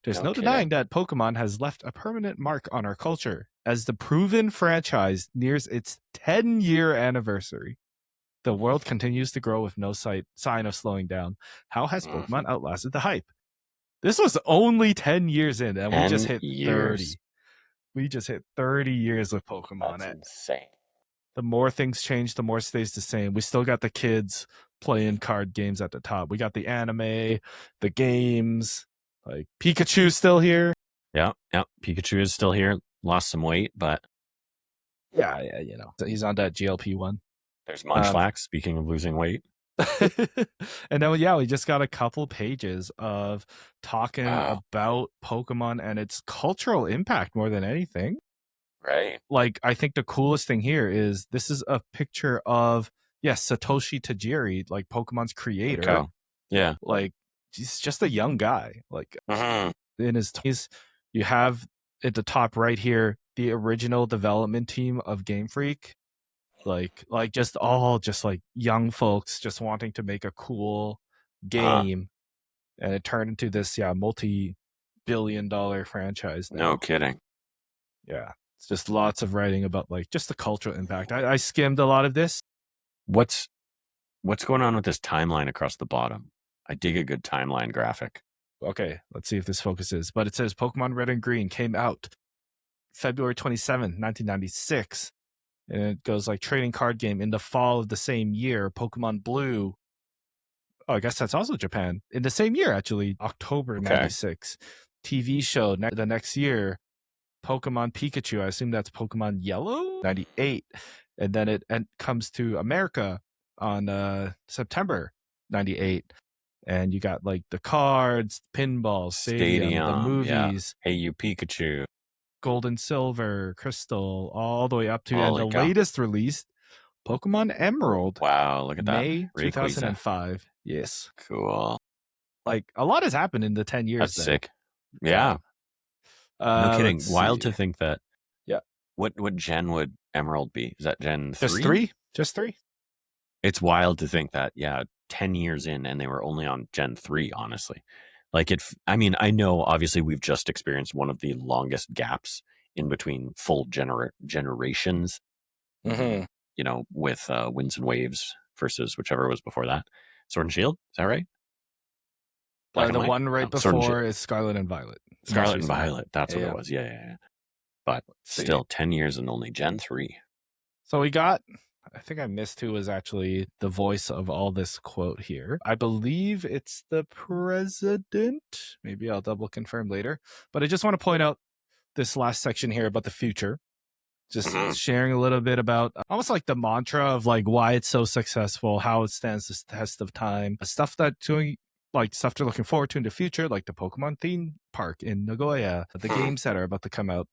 There's no denying that Pokemon has left a permanent mark on our culture. As the proven franchise nears its 10-year anniversary, the world continues to grow with no sign of slowing down. How has Pokemon outlasted the hype? This was only 10 years in, and we just hit 30. We just hit 30 years with Pokemon. That's insane. The more things change, the more stays the same. We still got the kids playing card games at the top. We got the anime, the games, like Pikachu's still here. Yeah. Pikachu is still here. Lost some weight, but yeah, he's on that GLP-1. There's Munchlax, speaking of losing weight. And then, we just got a couple pages of talking about Pokemon and its cultural impact more than anything. Right. Like, I think the coolest thing here is this is a picture of, Satoshi Tajiri, like Pokemon's creator. Okay. Yeah. Like, he's just a young guy. Like, in his 20s, you have at the top right here, the original development team of Game Freak. Like just like young folks just wanting to make a cool game, and it turned into this multi-billion-dollar franchise now. No kidding. Yeah, it's just lots of writing about like just the cultural impact. I skimmed a lot of this. What's going on with this timeline across the bottom? I dig a good timeline graphic. Okay, let's see if this focuses. But it says Pokemon Red and Green came out February 27th, 1996. And it goes like trading card game in the fall of the same year. Pokemon Blue. Oh, I guess that's also Japan. In the same year, actually, October Okay. 96. TV show the next year, Pokemon Pikachu. I assume that's Pokemon Yellow, 98. And then it comes to America on September 98. And you got like the cards, pinball, stadium, the movies, Hey You Pikachu, gold and silver, crystal, all the way up to, and Holy the cow. latest release, Pokemon Emerald. Wow, look at that. May Rayquaza. 2005. Yes. Cool. Like a lot has happened in the 10 years. That's then. sick. Yeah. No kidding. Let's Wild see. to think that. Yeah. What gen would Emerald be? Is that Gen 3? Just 3? Just 3? It's wild to think that, 10 years in and they were only on Gen 3, honestly. Like I mean, I know obviously we've just experienced one of the longest gaps in between full generations, Mm-hmm. you know, with Winds and Waves versus whichever was before that. Sword and Shield, is that right? Black and The White? one right No, Sword and before Shield. is Scarlet and Violet. Scarlet and Violet, that's what Yeah. it was. Yeah. But See. still 10 years and only Gen 3. So we got, I think I missed who was actually the voice of all this quote here. I believe it's the president. Maybe I'll double confirm later. But I just want to point out this last section here about the future. Just sharing a little bit about almost like the mantra of like why it's so successful, how it stands the test of time, stuff that doing like stuff they're looking forward to in the future, like the Pokemon theme park in Nagoya, the games that are about to come out.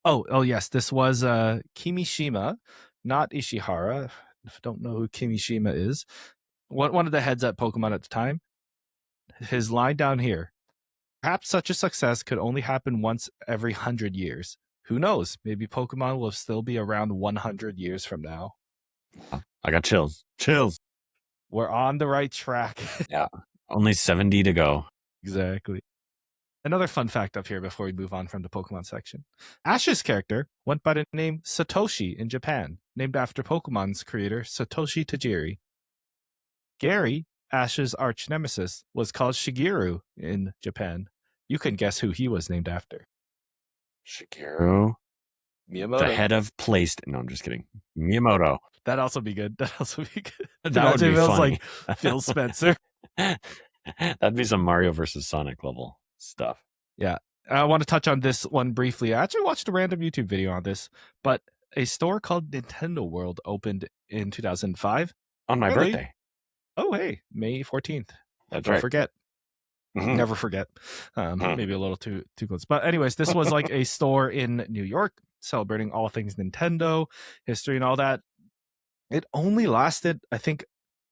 Oh yes, this was Kimishima, not Ishihara. If I don't know who Kimishima is, one of the heads at Pokemon at the time. His line down here: perhaps such a success could only happen once every 100 years. Who knows? Maybe Pokemon will still be around 100 years from now. I got chills. Chills. We're on the right track. Yeah. Only 70 to go. Exactly. Another fun fact up here before we move on from the Pokemon section. Ash's character went by the name Satoshi in Japan, named after Pokemon's creator Satoshi Tajiri. Gary, Ash's arch nemesis, was called Shigeru in Japan. You can guess who he was named after. Shigeru. Miyamoto. The head of placed. No, I'm just kidding. Miyamoto. That'd also be good. That'd also be good. That would be funny. Like Phil Spencer. That'd be some Mario versus Sonic level stuff. Yeah. I want to touch on this one briefly. I actually watched a random YouTube video on this, but a store called Nintendo World opened in 2005. On my birthday. Oh, hey, May 14th. That's Don't right. forget. Mhm. Never forget. Maybe a little too close. But anyways, this was like a store in New York celebrating all things Nintendo, history and all that. It only lasted, I think,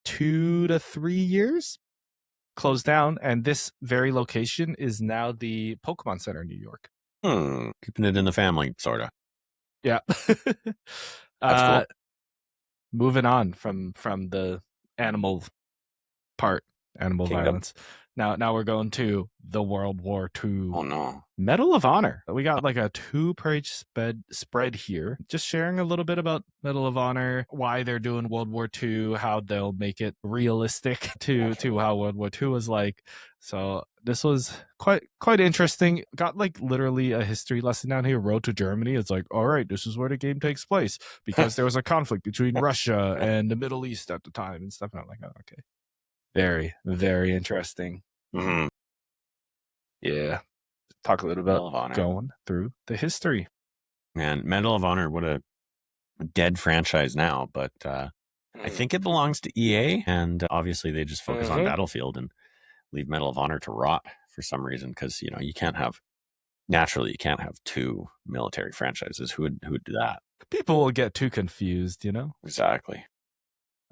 2 to 3 years. Closed down, and this very location is now the Pokemon Center in New York. Keeping it in the family, sort of. Yeah. That's cool. Moving on from the animal part, animal Kingdom. violence. Now we're going to the World War II. Oh no. Medal of Honor. We got like a 2-page spread here. Just sharing a little bit about Medal of Honor, why they're doing World War II, how they'll make it realistic to how World War II was like. So this was quite interesting. Got like literally a history lesson down here. Road to Germany. It's like, all right, this is where the game takes place because there was a conflict between Russia and the Middle East at the time and stuff. And I'm like, oh, okay. Very, very interesting. Mm-hmm. Yeah. Talk a little about going through the history. Man, Medal of Honor, what a dead franchise now, but I think it belongs to EA, and obviously they just focus on Battlefield and leave Medal of Honor to rot for some reason, because you can't have 2 military franchises. Who would do that? People will get too confused, Exactly.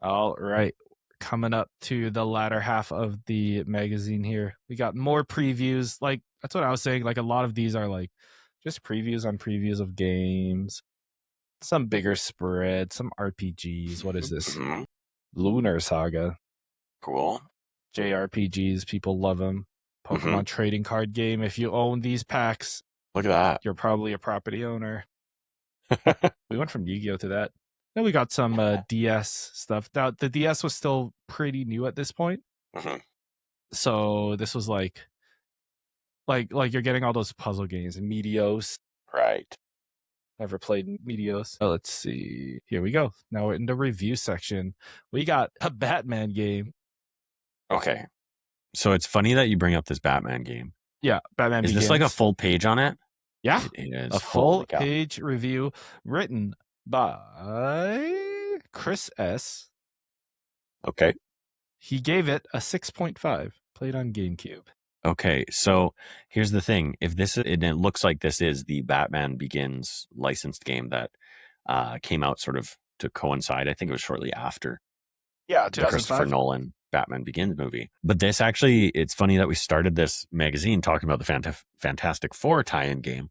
All right. Coming up to the latter half of the magazine here, we got more previews. Like, that's what I was saying. Like, a lot of these are like just previews on previews of games, some bigger spread, some RPGs. What is this? Lunar Saga. Cool. JRPGs, people love them. Pokemon trading card game. If you own these packs, look at that. You're probably a property owner. We went from Yu-Gi-Oh to that. Then we got some DS stuff. Now, the DS was still pretty new at this point. So this was like you're getting all those puzzle games and Meteos. Right. Never played Meteos. Oh, let's see. Here we go. Now we're in the review section. We got a Batman game. Okay. So it's funny that you bring up this Batman game. Yeah, Batman Is Begins. this like a full page on it? Yeah, It is. a full page review written by Chris S. Okay. He gave it a 6.5. Played on GameCube. Okay, so here's the thing. If this, and it looks like this is the Batman Begins licensed game that came out sort of to coincide. I think it was shortly after Yeah, the Christopher Nolan Batman Begins movie. But this actually, it's funny that we started this magazine talking about the Fantastic Four tie-in game,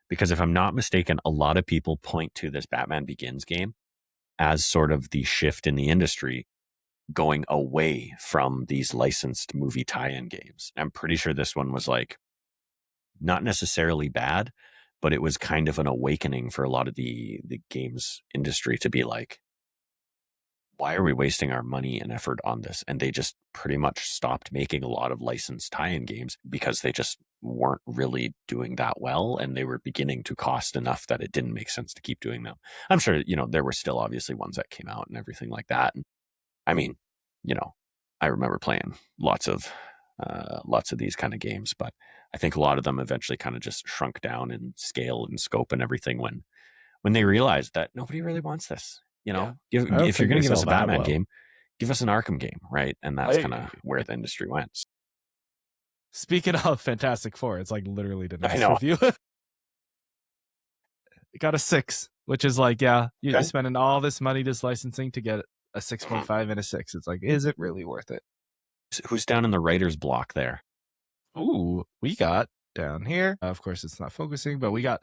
because if I'm not mistaken, a lot of people point to this Batman Begins game as sort of the shift in the industry going away from these licensed movie tie-in games. I'm pretty sure this one was like not necessarily bad, but it was kind of an awakening for a lot of the games industry to be like, why are we wasting our money and effort on this? And they just pretty much stopped making a lot of licensed tie-in games because they just weren't really doing that well, and they were beginning to cost enough that it didn't make sense to keep doing them. I'm sure, there were still obviously ones that came out and everything like that. And I mean, I remember playing lots of these kind of games, but I think a lot of them eventually kind of just shrunk down in scale and scope and everything when they realized that nobody really wants this. If you're going to give us a Batman game, give us an Arkham game, right? And that's kind of where the industry went. Speaking of Fantastic Four, it's like literally the next review. It got a 6, which is like, you're spending all this money just licensing to get a 6.5 and a 6. It's like, is it really worth it? Who's down in the writer's block there? Ooh, we got down here. Of course, it's not focusing, but we got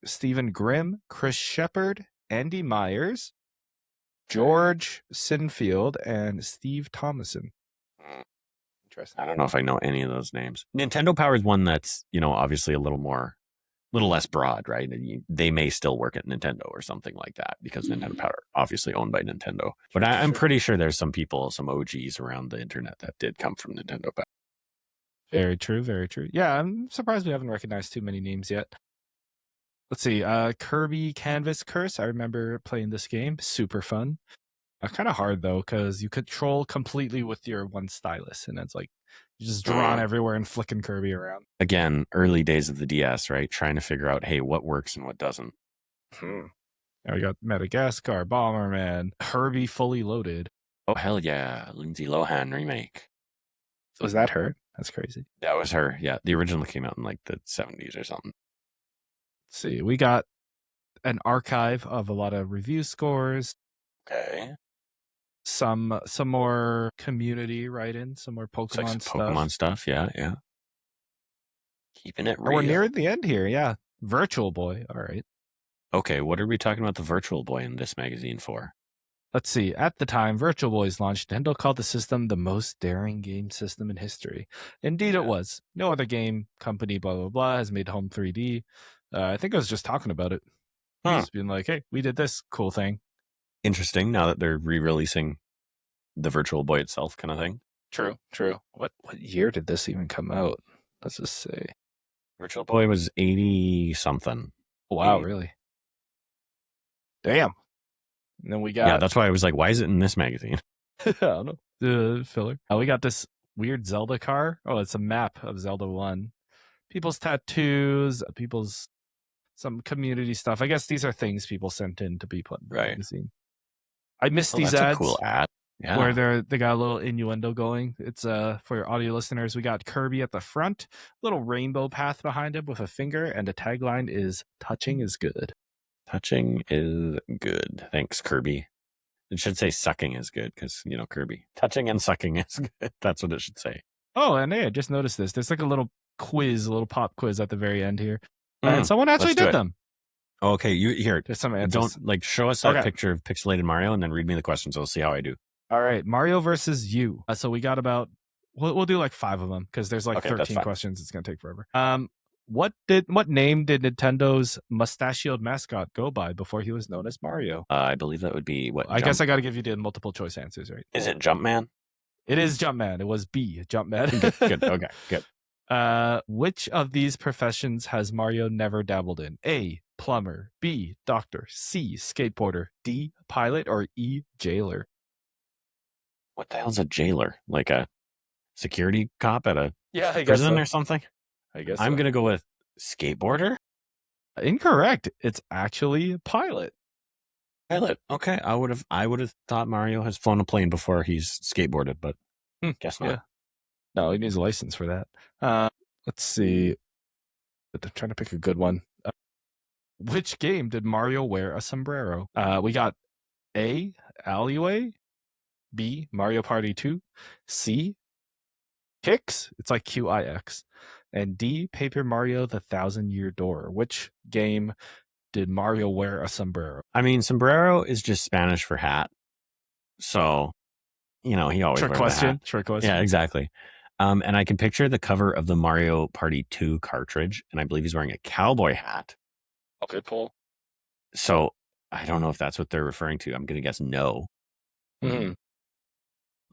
Stephen Grimm, Chris Shepard, Andy Myers, George Sinfield, and Steve Thomason. Interesting. I don't know if I know any of those names. Nintendo Power is one that's, obviously a little less broad, right? They may still work at Nintendo or something like that, because Nintendo Power obviously owned by Nintendo. But I'm pretty sure there's some people, some OGs around the internet that did come from Nintendo Power. Very true, very true. Yeah, I'm surprised we haven't recognized too many names yet. Let's see, Kirby Canvas Curse. I remember playing this game. Super fun. Kind of hard, though, because you control completely with your one stylus, and it's like you're just drawing everywhere and flicking Kirby around. Again, early days of the DS, right? Trying to figure out, hey, what works and what doesn't. Now we got Madagascar, Bomberman, Herbie Fully Loaded. Oh, hell yeah. Lindsay Lohan remake. Was that her? That's crazy. That was her, yeah. The original came out in like the 70s or something. Let's see, we got an archive of a lot of review scores. Okay. Some more community write-in, some more Pokemon stuff. Pokemon stuff, yeah. Keeping it real. We're nearing the end here, yeah. Virtual Boy, all right. Okay, what are we talking about the Virtual Boy in this magazine for? Let's see. At the time Virtual Boy's launched, Nintendo called the system the most daring game system in history. Indeed, it was. No other game company, blah, blah, blah, has made home 3D. I think I was just talking about it. Just being like, hey, we did this cool thing. Interesting, now that they're re-releasing the Virtual Boy itself kind of thing. True. What year did this even come out? Let's just say. Virtual Boy was 80-something. Wow, really? Damn. And then we got... Yeah, that's why I was like, why is it in this magazine? I don't know. The filler. We got this weird Zelda car. Oh, it's a map of Zelda 1. People's tattoos, some community stuff. I guess these are things people sent in to be put in the magazine. I missed these ads. A cool ad. Yeah. Where they got a little innuendo going. It's for your audio listeners. We got Kirby at the front, little rainbow path behind him with a finger, and the tagline is "Touching is good." Touching is good. Thanks, Kirby. It should say "sucking is good" because Kirby. Touching and sucking is good. That's what it should say. Oh, and hey, I just noticed this. There's like a little pop quiz at the very end here, and someone actually did them. Okay, There's some answers. Don't show us that picture of pixelated Mario, and then read me the questions. We'll see how I do. All right, Mario versus you. So we got about we'll do like 5 of them because there's like 13 questions. It's gonna take forever. What name did Nintendo's mustachioed mascot go by before he was known as Mario? I believe that would be what. I guess I got to give you the multiple choice answers, right? Is it Jumpman? It is Jumpman. It was B, Jumpman. Good. Okay, good. Which of these professions has Mario never dabbled in? A, plumber, B, doctor, C, skateboarder, D, pilot, or E, jailer? What the hell's a jailer? Like a security cop at a Yeah, I guess prison so. or something? I guess I'm so. going to go with skateboarder. Incorrect. It's actually pilot. Pilot. Okay, I would have thought Mario has flown a plane before he's skateboarded, but guess not. Yeah. No, he needs a license for that. Let's see. I'm trying to pick a good one. Which game did Mario wear a sombrero? We got A, Alleyway, B, Mario Party 2, C, Kix, it's like QIX, and D, Paper Mario the Thousand-Year Door. Which game did Mario wear a sombrero? I mean, sombrero is just Spanish for hat. So, he always Trick wears the question. hat. Trick question. Yeah, exactly. And I can picture the cover of the Mario Party 2 cartridge, and I believe he's wearing a cowboy hat. Okay, Paul. So I don't know if that's what they're referring to. I'm going to guess no. Mm-hmm.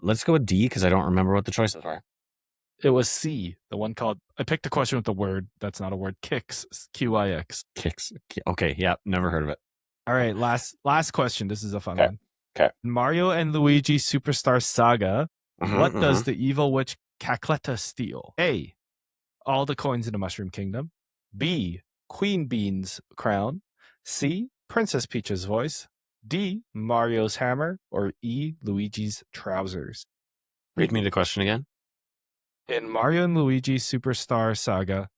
Let's go with D because I don't remember what the choices are. It was C, the one called. I picked a question with the word that's not a word. Kix, QIX. Kicks. Okay, yeah, never heard of it. All right, last question. This is a fun Okay. one. Okay. Mario and Luigi Superstar Saga. What does the evil witch Cacletta steal? A, all the coins in the Mushroom Kingdom. B, Queen Bean's crown. C, Princess Peach's voice. D, Mario's hammer. Or E, Luigi's trousers. Read me the question again. In Mario and Luigi Superstar Saga.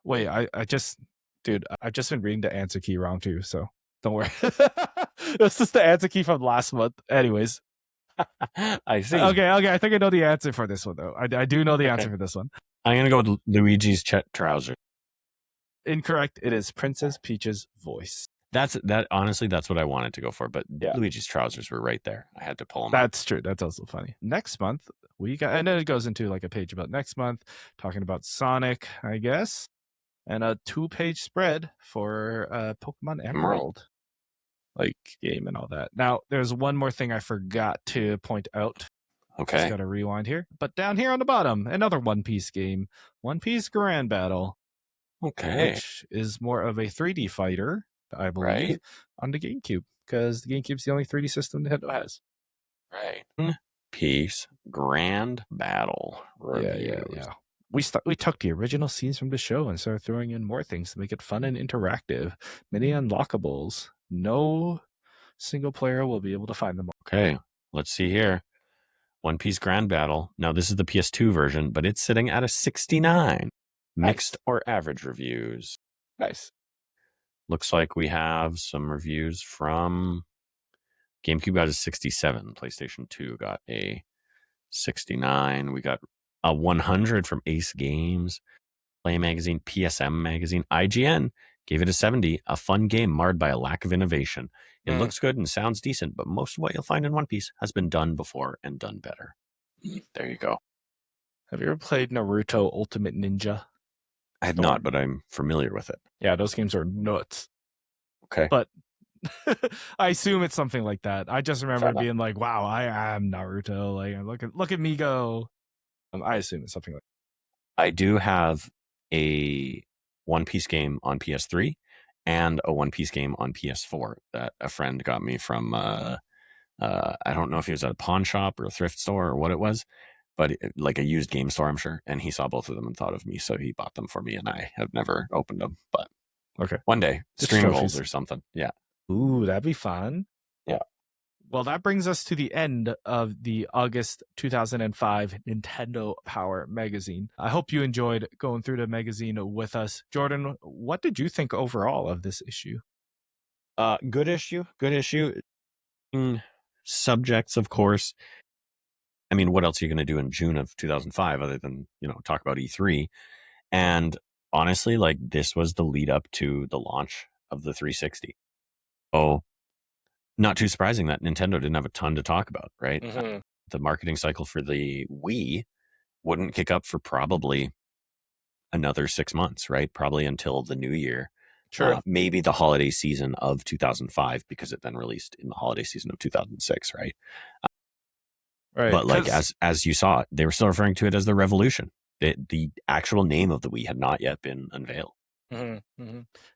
Wait, I've just been reading the answer key wrong too, so don't worry. That's just the answer key from last month. Anyways. I see. Okay. I think I know the answer for this one, though. I do know the answer for this one. I'm going to go with Luigi's trousers. Incorrect. It is Princess Peach's voice. Honestly, that's what I wanted to go for, but Yeah. Luigi's trousers were right there. I had to pull them That's true. That's also funny. Next month, we got, and then it goes into like a page about next month, talking about Sonic, I guess, and a 2-page spread for Pokemon Emerald, like game and all that. Now, there's one more thing I forgot to point out. Okay. Just got to rewind here. But down here on the bottom, another One Piece game, One Piece Grand Battle. Okay. Which is more of a 3D fighter, I believe, Right. on the GameCube, because the GameCube's the only 3D system Nintendo has. Right. Piece Grand Battle reviews. Yeah. We took the original scenes from the show and started throwing in more things to make it fun and interactive. Many unlockables. No single player will be able to find them all. Okay, let's see here. One Piece Grand Battle. Now, this is the PS2 version, but it's sitting at a 69. Mixed or average reviews. Nice. Looks like we have some reviews from GameCube got a 67. PlayStation 2 got a 69. We got a 100 from Ace Games. Play Magazine, PSM Magazine, IGN gave it a 70. A fun game marred by a lack of innovation. It looks good and sounds decent, but most of what you'll find in One Piece has been done before and done better. There you go. Have you ever played Naruto Ultimate Ninja? I have not, but I'm familiar with it. Yeah, those games are nuts. Okay. But I assume it's something like that. I just remember being like, wow, I am Naruto. Like, look at me go. I assume it's something like that. I do have a One Piece game on PS3 and a One Piece game on PS4 that a friend got me from, I don't know if he was at a pawn shop or a thrift store or what it was, but like a used game store, I'm sure. And he saw both of them and thought of me, so he bought them for me, and I have never opened them. But okay, one day, just stream goals or something. Yeah. Ooh, that'd be fun. Yeah. Well, that brings us to the end of the August 2005 Nintendo Power magazine. I hope you enjoyed going through the magazine with us. Jordan, what did you think overall of this issue? Good issue. Subjects, of course. I mean, what else are you going to do in June of 2005 other than, talk about E3? And honestly, like, this was the lead up to the launch of the 360. Oh, not too surprising that Nintendo didn't have a ton to talk about, right? Mm-hmm. The marketing cycle for the Wii wouldn't kick up for probably another 6 months, right? Probably until the new year. Sure. Maybe the holiday season of 2005, because it then released in the holiday season of 2006, right? Right. But like, as you saw, they were still referring to it as the Revolution. The actual name of the Wii had not yet been unveiled.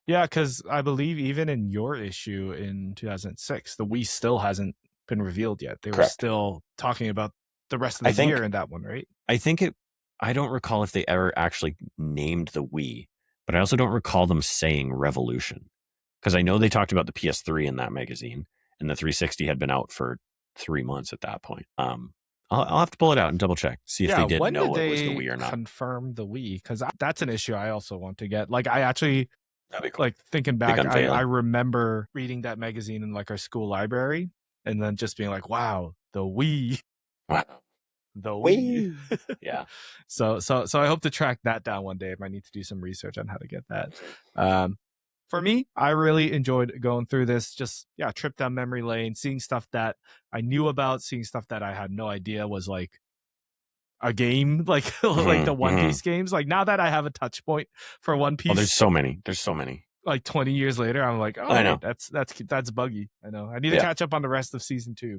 Yeah, because I believe even in your issue in 2006, the Wii still hasn't been revealed yet. They were Correct. still talking about the rest of I the think year in that one, right? I don't recall if they ever actually named the Wii, but I also don't recall them saying Revolution, because I know they talked about the PS3 in that magazine, and the 360 had been out for 3 months at that point. I'll have to pull it out and double check, see if Yeah, they did when did know it was the they Wii or not. confirm the Wii? Because that's an issue I also want to get. Like, I actually, That'd be cool. like, thinking Big back, I unveiling. remember reading that magazine in like our school library and then just being like, wow, the Wii. Wow. The Wii. Wii. Yeah. So I hope to track that down one day. I might need to do some research on how to get that. For me, I really enjoyed going through this. Just, yeah, trip down memory lane, seeing stuff that I knew about, seeing stuff that I had no idea was like a game, like like the One Piece games. Like, now that I have a touch point for One Piece, there's so many. There's so many. Like 20 years later, I'm like, oh, I know. wait, that's buggy. I know. I need to catch up on the rest of season 2,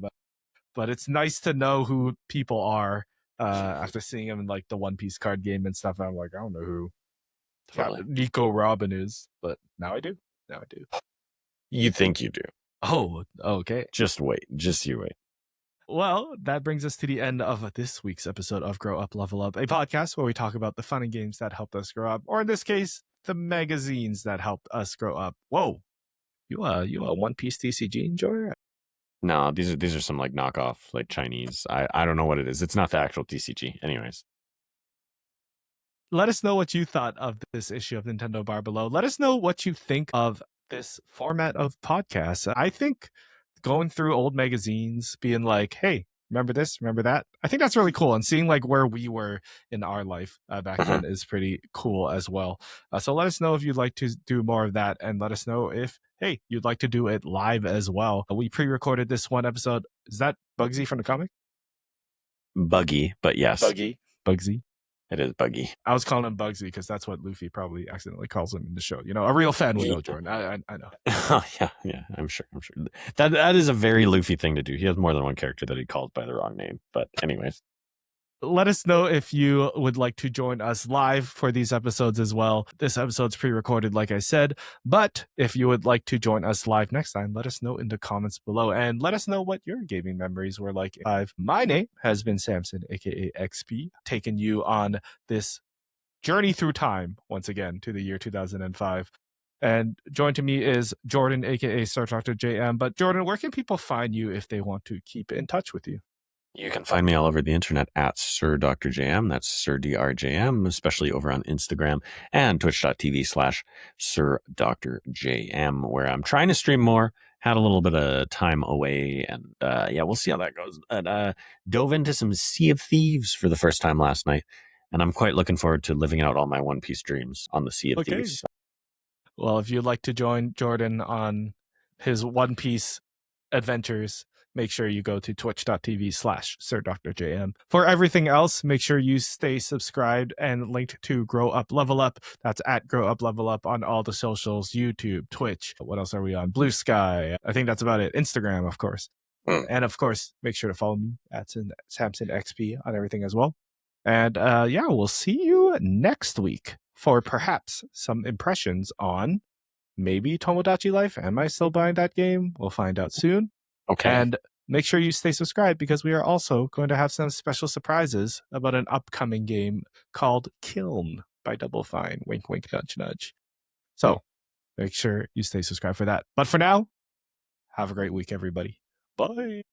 but it's nice to know who people are after seeing them in like the One Piece card game and stuff. I'm like, I don't know who Nico Robin is, but now I do. You think you do. Oh, okay. Just wait. Just you wait. Well, that brings us to the end of this week's episode of Grow Up, Level Up, a podcast where we talk about the fun and games that helped us grow up, or in this case, the magazines that helped us grow up. Whoa, you a One Piece TCG enjoyer? No, these are some like knockoff, like Chinese. I don't know what it is. It's not the actual TCG. Anyways. Let us know what you thought of this issue of Nintendo Bar below. Let us know what you think of this format of podcasts. I think going through old magazines, being like, hey, remember this, remember that, I think that's really cool. And seeing like where we were in our life back then is pretty cool as well. So let us know if you'd like to do more of that, and let us know if, hey, you'd like to do it live as well. We pre-recorded this one episode. Is that Bugsy from the comic? Buggy, but yes. Bugsy. It is Buggy. I was calling him Bugsy because that's what Luffy probably accidentally calls him in the show. You know, a real fan would know, Jordan. I know. Oh, yeah, I'm sure. That is a very Luffy thing to do. He has more than one character that he calls by the wrong name. But anyways. Let us know if you would like to join us live for these episodes as well. This episode's pre-recorded, like I said, but if you would like to join us live next time, let us know in the comments below, and let us know what your gaming memories were like. My name has been Samson, aka XP, taking you on this journey through time once again to the year 2005. And joined to me is Jordan, aka StarDrJM. But Jordan, where can people find you if they want to keep in touch with you? You can find me all over the internet at SirDrJM. That's SirDrJM, especially over on Instagram and twitch.tv/SirDrJM, where I'm trying to stream more. Had a little bit of time away, and we'll see how that goes. But dove into some Sea of Thieves for the first time last night, and I'm quite looking forward to living out all my One Piece dreams on the Sea of Thieves. Well, if you'd like to join Jordan on his One Piece adventures, make sure you go to twitch.tv/SirDrJM. For everything else, make sure you stay subscribed and linked to Grow Up Level Up. That's at Grow Up Level Up on all the socials, YouTube, Twitch. What else are we on? Blue Sky. I think that's about it. Instagram, of course. And of course, make sure to follow me at SamsonXP on everything as well. And we'll see you next week for perhaps some impressions on maybe Tomodachi Life. Am I still buying that game? We'll find out soon. Okay. And make sure you stay subscribed, because we are also going to have some special surprises about an upcoming game called Kiln by Double Fine. Wink, wink, nudge, nudge. So make sure you stay subscribed for that. But for now, have a great week, everybody. Bye.